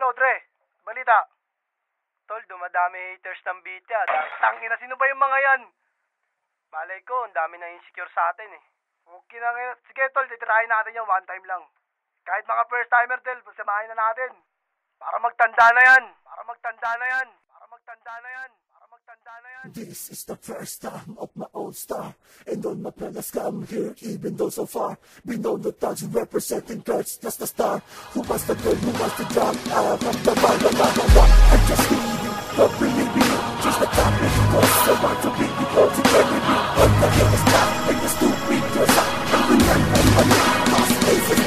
Yo, Dre, balita. Tol, dumadami haters ng beat yan. Tangina, sino ba yung mga yan? Malay ko, ang dami na insecure sa atin eh. Okay na ngayon. Sige, Tol, titirahin natin yan one time lang. Kahit mga first timer, Tol, samahin na natin. Para magtanda na yan. Para magtanda na yan. Para magtanda na yan. Para magtanda na yan. This is the first time of my own star. And all my brothers come here, even though so far. Been on the touch, representing Kurtz, just the star. Who wants the girl, who wants the job? I want the bag, no matter what. I just need you, don't believe me. Just the top of the course, I want to be before to carry me. On the hill stop, and the stupid dress up. And we run, lost places,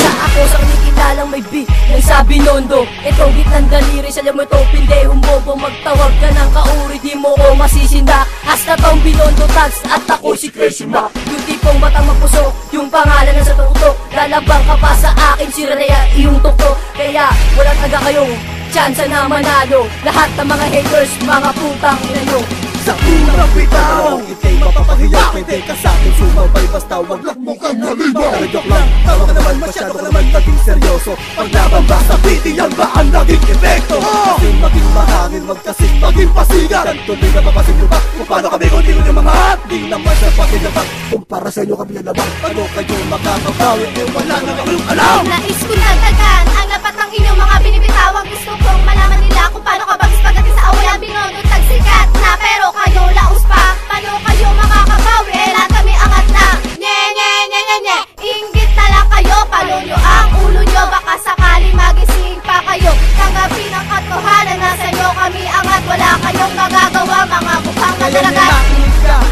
Sa ako sa kanikilalang may beat ng sabi nondo. Itong beat ng daliri, sa mo ito pindehong bobo. Magtawag ka ng kauri, di mo ko masisinda. Hasta tong binondo tags at ako si Crazy Mac. Yung tipong batang magpuso, yung pangalan na sa tutok. Lalabang ka pa sa akin, si Rhea iyong tukto. Kaya walang taga kayong tsansa na manalo. Lahat ng mga haters, mga putang ina nyo. Sa unang bitaw, ikay mapapahiya. Pwede ka sa'kin sumabay, basta wag lang mo kang halimaw. Joke lang, tawa ka naman, masyado ka naman maging seryoso. Paglaban ba sa piti, yan ba ang naging epekto? Kasi maging mahangin, wag kasing maging pasigan. Tuloy na mapasin nyo ba kung paano kami kung di ko nyo mga hat? Di naman siya pakinabang, kumpara sa inyo kami lalabang. Paano kayo makakabawi, eh wala na kayong alam. Nais ko nagdagan ang lapat ng inyong mga binibitawang. Gusto kong malaman nila kung paano ka bagis pagdating sa away. Ang binondo tagsikat na pero kayo laos pa. Paano kayo makakabawi? Eh lahat kami angat na. Nye nye nye nye nye. Inggit na lang kayo. Palo nyo ang ulo nyo. Baka sakali magising pa kayo. Tanggapin ang katotohanan. Nasa inyo kami angat. Wala kayong magagawa. Mga mukhang madalagat.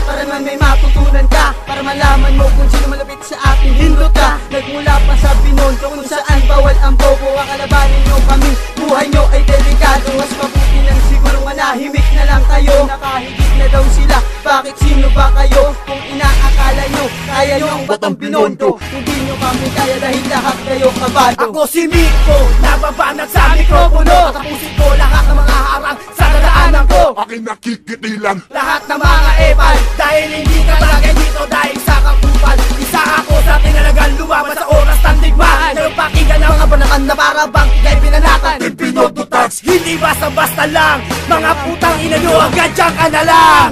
Para naman may matutunan ka. Para malaman mo kung sino malapit sa akin. Hindot ka. Nagmula pa sa binondo kung saan bawal ang bobo. Ang kalabanin nyo kami. Buhay nyo ay delikado. Mas mabuti nang siguro manahimik na lang kayo. Nakahigit na daw sila. Bakit sino ba kayo? Kung inaakala nyo kaya nyo ang batang binondo. Hindi nyo kami kaya dahil lahat kayo kabado. Ako si Miko, nababanat sa mikropono. Tatapusin ko lahat ng mga harang sa dadaanan ko. aking nakikitilan. Lahat ng mga epal, dahil hindi ka talaga dito dahil sa kakupal. Isa ako sa tinalagang lumaban sa oras ng digmaan. Ngayong pakinggan ang kabanakan na para bang ikay pinanatan. Binondo tags, Hindi basta-basta lang, mga putang ina nyo, agad dyan ka na lang.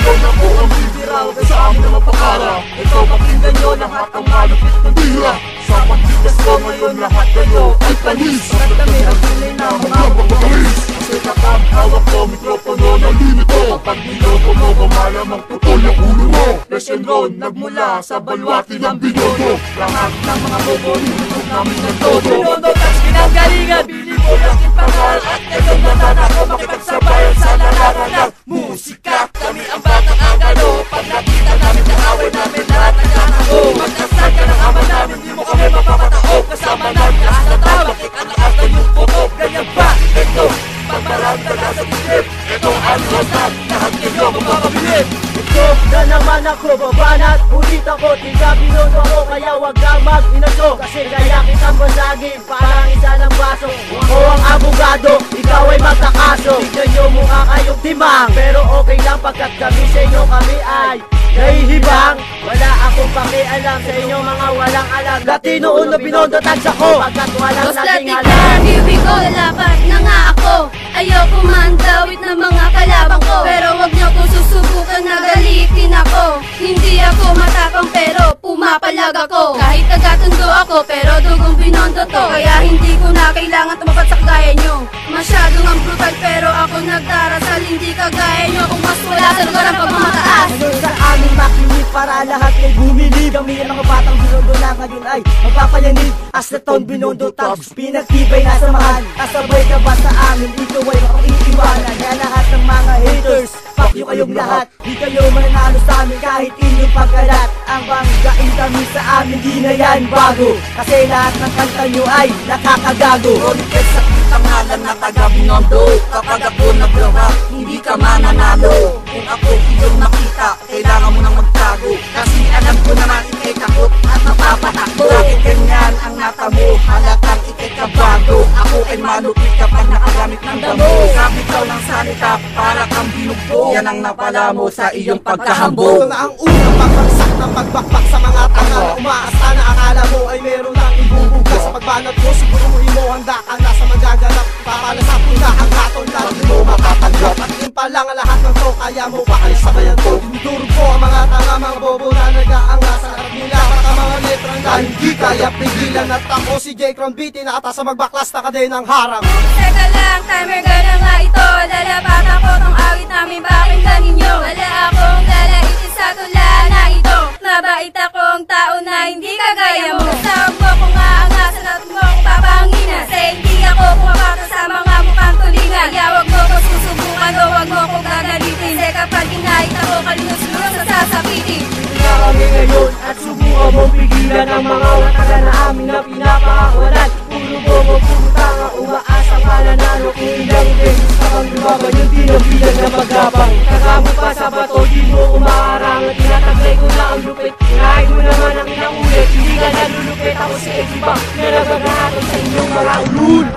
ngayon ako ang bibiraw sa amin na mapakara. Ikaw pakinggan nyo lahat ang malupit ng dira. Sa pagtigas ko ngayon lahat kayo ay panis. At kami ang tunay na mga Mapapagalis, kasi kapag hawak ko mikropono ng limito. Kapag niloko mo, malamang putol yung ulo mo. Lesson road, nagmula sa balwati ng binondo. Lahat ng mga bobo, hinutog namin ng todo. Binondo tags pinanggalingan, bili ko lang ipangal. At ngayon natana ko makipagsabayan sa larangan ng musika. Kami ang batang agalo, pag nakita namin ang away namin lahat nagkakako. Magkasal ka ng ama namin, di mo kami mapapatao. Kasama namin lahat na tao, bakit ang lakas na yung puto. Ganyan ba? Ito, pagmaranda na sa isip. Ito ang lahat, lahat kayo magpapabilib. Ito na naman ako, babanat, ulit ako. Tiga binondo ako, kaya wag ka mag-inaso. Kasi kaya kita masagin, parang isa ng baso. Ako ang abogado, ikaw ay magkakaso. Tignan nyo mukha kayong timang, pero okay lang pagkat kami sa inyo kami ay nahihibang. Wala akong pakialam sa inyo mga walang alam. Latino uno binondo tags ako, pagkat walang naging alam. Here we go, lalaban na nga ako. Ayoko man dawit ng mga kalabang ko. Pero wag niyo ko susubukan na galitin ako. Hindi ako matapang pero pumapalag ako. Kahit nagatundo ako pero dugong binondo to. Kaya hindi ko na kailangan tumapat sa kagaya nyo. Masyadong ang brutal pero ako nagdarasal. Hindi kagaya nyo kung mas wala sa lugar ang pagmamataas. Ngayon sa aming makinig para lahat ay bumilib. Kami ang mga batang binondo na ngayon ay magpapayanig. As the town binondo tags, pinagtibay na samahan. Kasabay ka ba sa amin, ikaw ay makiiwanan. Kaya lahat ng mga haters, fuck you kayong lahat. Di kayo mananalo sa amin kahit inyong pagkalat. Ang banggain kami sa amin, di na yan bago. Kasi lahat ng kanta nyo ay nakakagago. Ulitin sa tangalan na taga binondo. Kapag ako nag-rap, hindi ka mananalo. Kung ako iyong nakita, kailangan mo nang magtago. Kasi alam ko naman ikay takot at napapatakbo. Bakit ganyan ang natamo? Halatang ikay kabago. Ako ay malupit kapag nakagamit ng damo. Kapitaw ng salita para kang binugbog. Yan ang napala mo sa iyong pagkahambog. Ito na ang unang pagbagsak ng pagbakbak sa mga tanga. Umaasa na akala mo ay meron lang ibubuga. Sa pagbanat mo siguruhin mo handa ka na sa magaganap. Papala sa puna ang katon na di mo makatanggap. At yun pa lang ang lahat ng to, kaya mo ba kayo sabayan to? Dinuduro ko ang mga tanga, mga bobo na nag-aanga sa harap nila. Baka mga letra na hindi kaya pigilan. At ako si J. Crown BT, nakatasa magbaklas na kadena ng harang. Teka lang, timer ka na nga ito. Lalapat ako tong awit namin, pakinggan ninyo. Wala akong lalaitin sa tula na ito. Mabait akong tao na hindi kagaya mo. Saan mo kung aanga sa lahat mo kung papangina. Sa hindi ako pumapata sa mga mukhang tulingan. Kaya wag mo ko susubukan o wag mo ko gagalitin. Kasi kapag ginahit ako, kalinos-lunos sa sasapitin. Kaya kami ngayon at subukan mong pigilan ang mga wataga na amin na pinapakawalan. Puro bobo, puro tanga, umaasang mananalo. Kung ilang beses ka kang lumaban yung tinabilan na magabang. Kagamot pa sa bato, di mo umaarang. At tinataglay ko na ang lupit. Kinahin mo naman ang ilang ulit. Hindi ka nalulupit, ako si Eddie Bang na nagagahatong sa inyong mga ulul.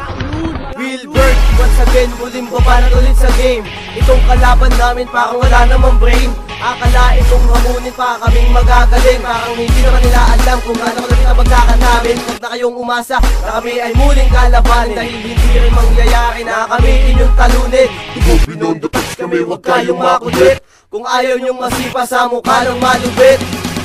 Wilbert, once again, muling babanat ulit sa game. Itong kalaban namin parang wala namang brain. Akalain kong hamunin pa kaming magagaling. Parang hindi naman nila alam kung gaano kalapit ang pagkakan namin. Huwag na kayong umasa na kami ay muling kalabanin. Dahil hindi rin mangyayari na kami inyong talunin. Tugog Binondo Tags kami, huwag kayong makulit. Kung ayaw nyong masipa sa mukha ng malupit.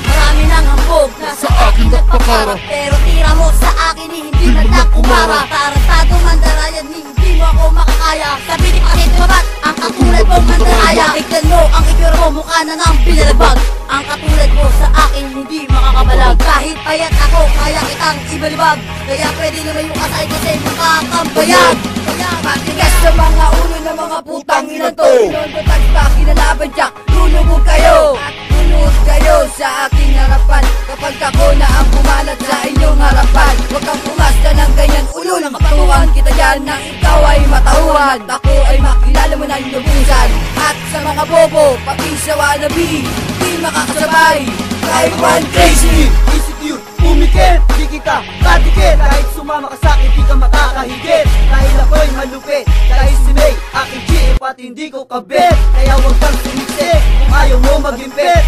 Marami nang hambog na sa akin nagpakara. Pero tira mo sa akin hindi man lang kumara. Tarantado mandarayan hindi mo ako makakaya. Sabi ni kasi tumabat ang katulad mong mandaraya. Tignan mo ang itsura mo, mukha na nang binalabag. Ang katulad mo sa akin hindi makakabalag. Kahit payat ako kaya kitang ibalibag. Kaya pwede naman yung asay kasi makakambayag. Kaya matigas sa mga ulo ng mga putang ina to. Binondo Tags pa kinalaban Jack, lulubog kayo. Lunod kayo sa aking harapan. Kapag ako na ang pumalat sa inyong harapan. Huwag kang pumasta ng ganyan ulo. Mapatuhan kita dyan nang ikaw ay matauhan. At ako ay makilala mo na lubusan. At sa mga bobo, pati sa wannabe, di makakasabay. Kahit one crazy, Institute, umikit, di kita kadikit. Kahit sumama ka sa'kin, di ka makakahigit. Dahil ako'y malupit, dahil si May, aking chief at hindi ko kabit. Kaya huwag kang sumiksik kung ayaw mo mag-impit.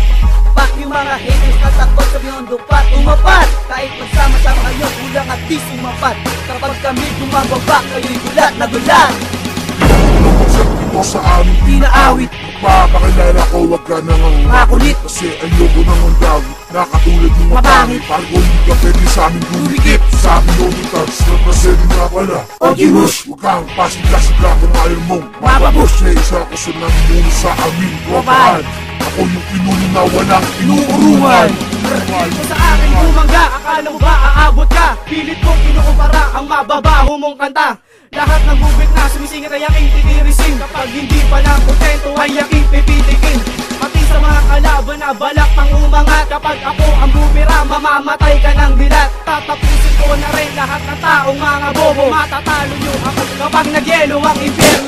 Pak yung mga haters na takot sa Binondo Pat umapat. Kahit magsama-sama kayo, kulang at di sumapat. Kapag kami bumababa, kayo'y gulat na gulat. Ito sa amin Pinaawit, Papakilala ko, wag ka nang makulit, kasi ayoko nang ang dawit. Nakatulad ng mapangit, parang hindi ka pwede sa amin dumikit. Sa Binondo Tags, represent nga pala Ogimus, huwag kang pasigla-sigla kung ayaw mong mababos. May isa ko sa namumuno sa amin, tropahan. Ako yung pinuno na walang inuurungan. Dito sa akin bumangga, akala mo ba aabot ka? Pilit mo kinukumpara ang mababaho mong kanta. Lahat ng bubit na sumisingit ay aking titirisin. Kapag hindi pa na kontento ay aking pipitikin. Pati sa mga kalaban na balak pang umangat. Kapag ako ang bumira, mamamatay ka ng dilat. Tatapusin ko na rin lahat ng taong mga bobo. Matatalo nyo ako kapag nagyelo ang impyerno.